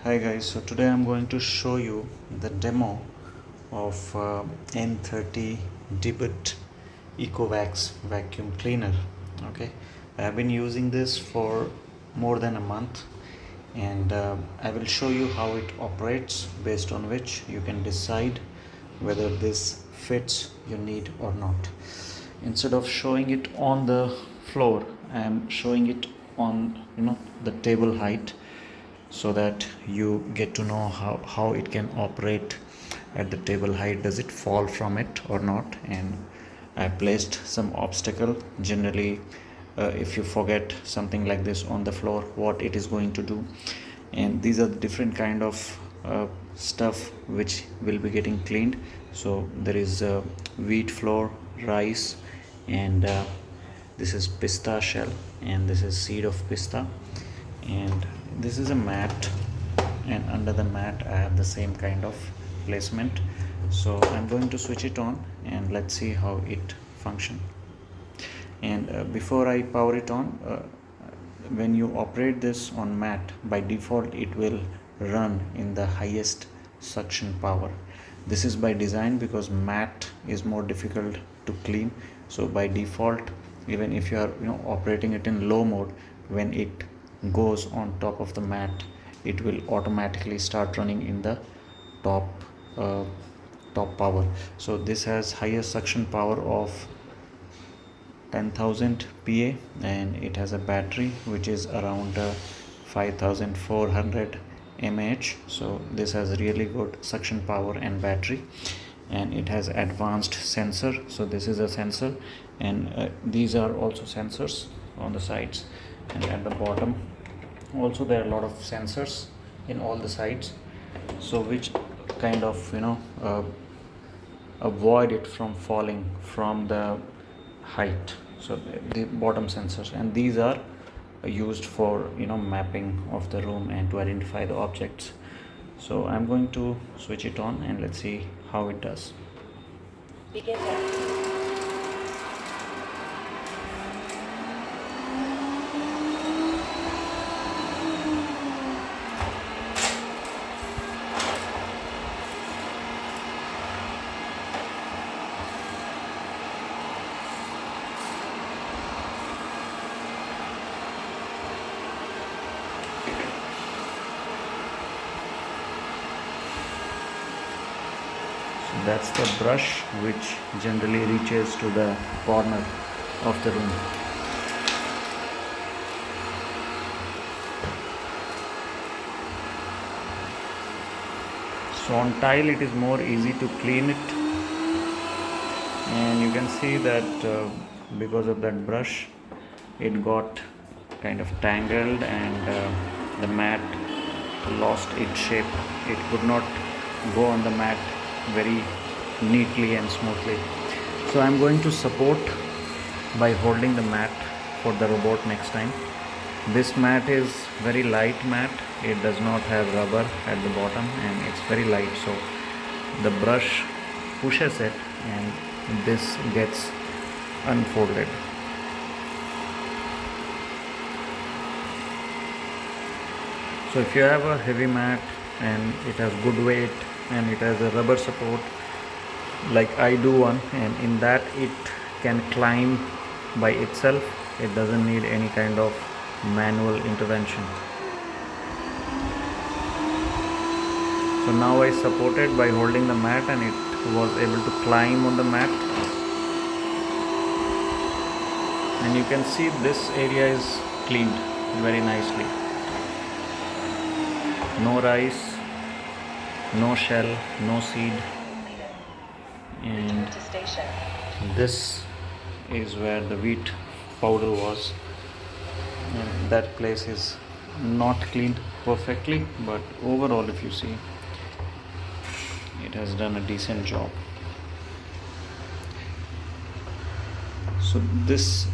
Hi guys, so today I'm going to show you the demo of N30 Deebot Ecovacs vacuum cleaner. Okay, I've been using this for more than a month, and I will show you how it operates, based on which you can decide whether this fits your need or not. Instead of showing it on the floor, I am showing it on the table height, so that you get to know how it can operate at the table height. Does it fall from it or not? And I placed some obstacle. Generally, if you forget something like this on the floor, what it is going to do. And these are the different kind of stuff which will be getting cleaned. So there is wheat flour, rice, and this is pista shell, and this is seed of pista, and this is a mat, and under the mat I have the same kind of placement. So I'm going to switch it on and let's see how it functions. And before I power it on, when you operate this on mat, by default it will run in the highest suction power. This is by design because mat is more difficult to clean. So by default, even if you are operating it in low mode, when it goes on top of the mat, it will automatically start running in the top uh, top power. So this has highest suction power of 10,000 PA, and it has a battery which is around 5,400 mAh. So this has really good suction power and battery, and it has advanced sensor. So this is a sensor, and these are also sensors on the sides, and at the bottom also there are a lot of sensors in all the sides, so which kind of avoid it from falling from the height. So the bottom sensors, and these are used for mapping of the room and to identify the objects. So I'm going to switch it on and let's see how it does. Begin that. That's the brush which generally reaches to the corner of the room. So on tile it is more easy to clean it, and you can see that because of that brush it got kind of tangled, and the mat lost its shape. It could not go on the mat very neatly and smoothly. So I'm going to support by holding the mat for the robot next time. This mat is very light mat. It does not have rubber at the bottom, and it's very light, so the brush pushes it and this gets unfolded. So if you have a heavy mat and it has good weight and it has a rubber support, like I do one, and in that it can climb by itself. It doesn't need any kind of manual intervention. So now I supported by holding the mat, and it was able to climb on the mat, and you can see this area is cleaned very nicely. No rice, no shell, no seed, and this is where the wheat powder was, and that place is not cleaned perfectly, but overall if you see, it has done a decent job. So this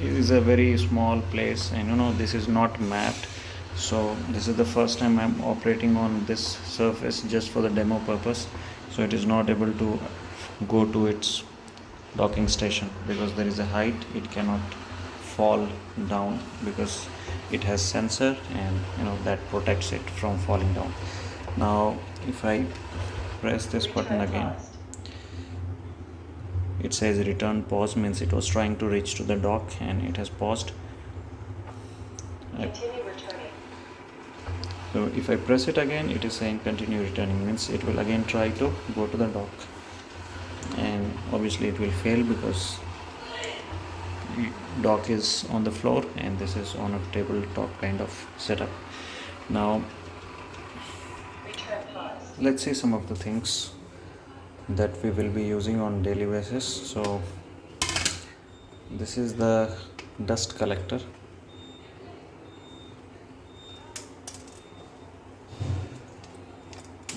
is a very small place, and this is not mapped. So this is the first time I'm operating on this surface just for the demo purpose. So it is not able to go to its docking station because there is a height. It cannot fall down because it has sensor, and that protects it from falling down. Now if I press this button again, it says return pause, means it was trying to reach to the dock and it has paused. Continue returning. So if I press it again, it is saying continue returning, means it will again try to go to the dock, and obviously it will fail because dock is on the floor and this is on a tabletop kind of setup. Now Return pause. let's see some of the things that we will be using on daily basis. So this is the dust collector.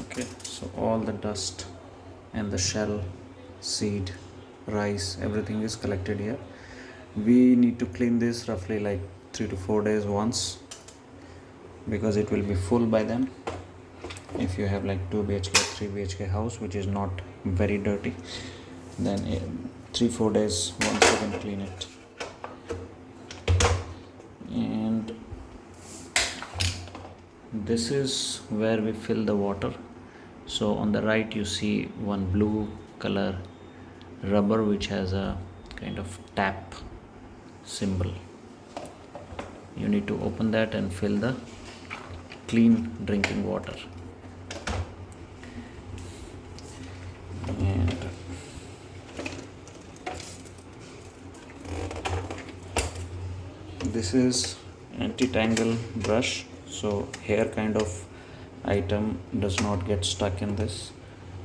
Okay, so all the dust and the shell, seed, rice, everything is collected here. We need to clean this roughly like 3 to 4 days once, because it will be full by then. If you have like 2 BHK, 3 BHK house which is not very dirty, then 3-4 days once you can clean it. And this is where we fill the water. So on the right you see one blue color rubber which has a kind of tap symbol. You need to open that and fill the clean drinking water. And this is anti-tangle brush, so hair kind of item does not get stuck in this.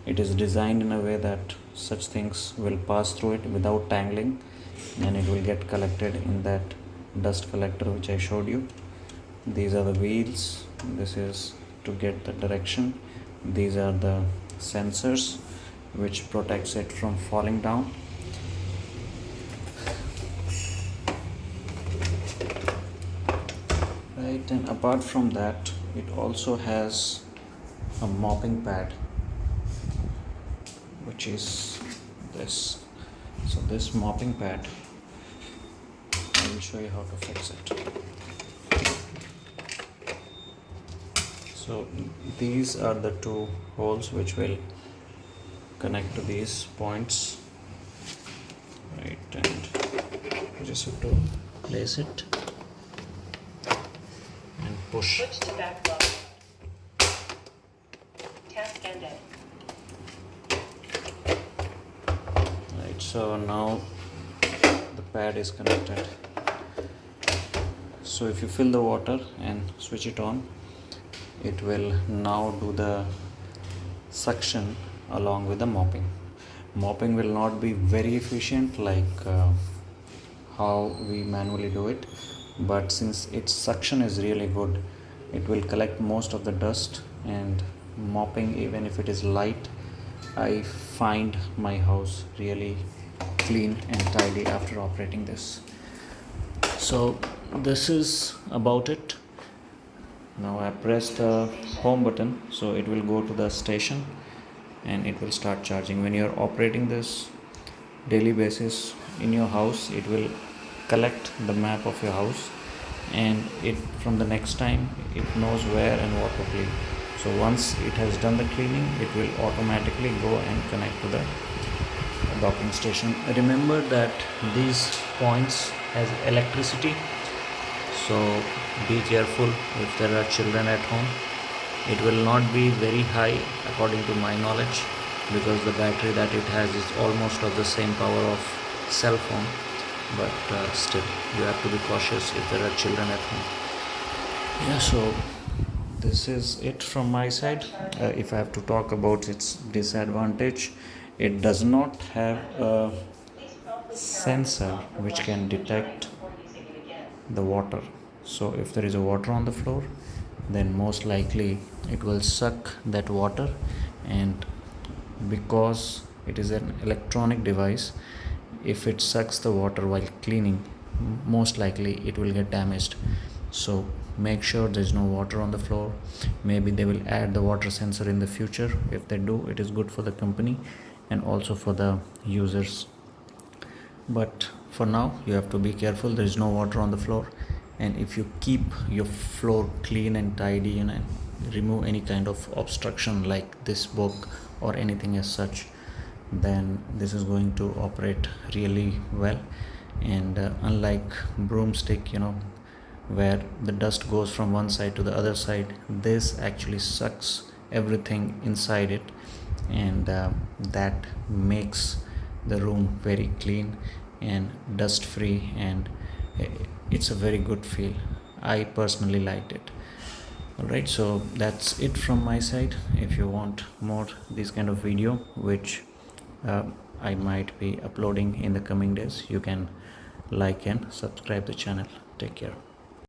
It is designed in a way that such things will pass through it without tangling, and it will get collected in that dust collector which I showed you. These are the wheels. This is to get the direction. These are the sensors which protects it from falling down. Right, and apart from that, it also has a mopping pad, which is this. So this mopping pad, I will show you how to fix it. So these are the 2 holes which will connect to these points, right, and you just have to place it and push. Switch to backlog. Task ended. Right, so now the pad is connected. So if you fill the water and switch it on, it will now do the suction along with the mopping. Mopping will not be very efficient like how we manually do it, but since its suction is really good, it will collect most of the dust. And mopping, even if it is light, I find my house really clean and tidy after operating this. So this is about it. Now I press the home button, so it will go to the station and it will start charging. When you are operating this daily basis in your house, it will collect the map of your house, and it from the next time it knows where and what to clean. So once it has done the cleaning, it will automatically go and connect to the docking station. Remember that these points has electricity, so be careful if there are children at home. It will not be very high according to my knowledge, because the battery that it has is almost of the same power of cell phone, but still you have to be cautious if there are children at home. Yeah, so this is it from my side. If I have to talk about its disadvantage, it does not have a sensor which can detect the water. So if there is a water on the floor, then most likely it will suck that water, and because it is an electronic device, if it sucks the water while cleaning, most likely it will get damaged. So make sure there is no water on the floor. Maybe they will add the water sensor in the future. If they do, it is good for the company and also for the users. But for now, you have to be careful. There is no water on the floor, And if you keep your floor clean and tidy, remove any kind of obstruction like this book or anything as such, then this is going to operate really well. And unlike broomstick, where the dust goes from one side to the other side, this actually sucks everything inside it, and that makes the room very clean and dust free, and it's a very good feel. I personally liked it. Alright, so that's it from my side. If you want more this kind of video, which uh, I might be uploading in the coming days, you can like and subscribe the channel. Take care.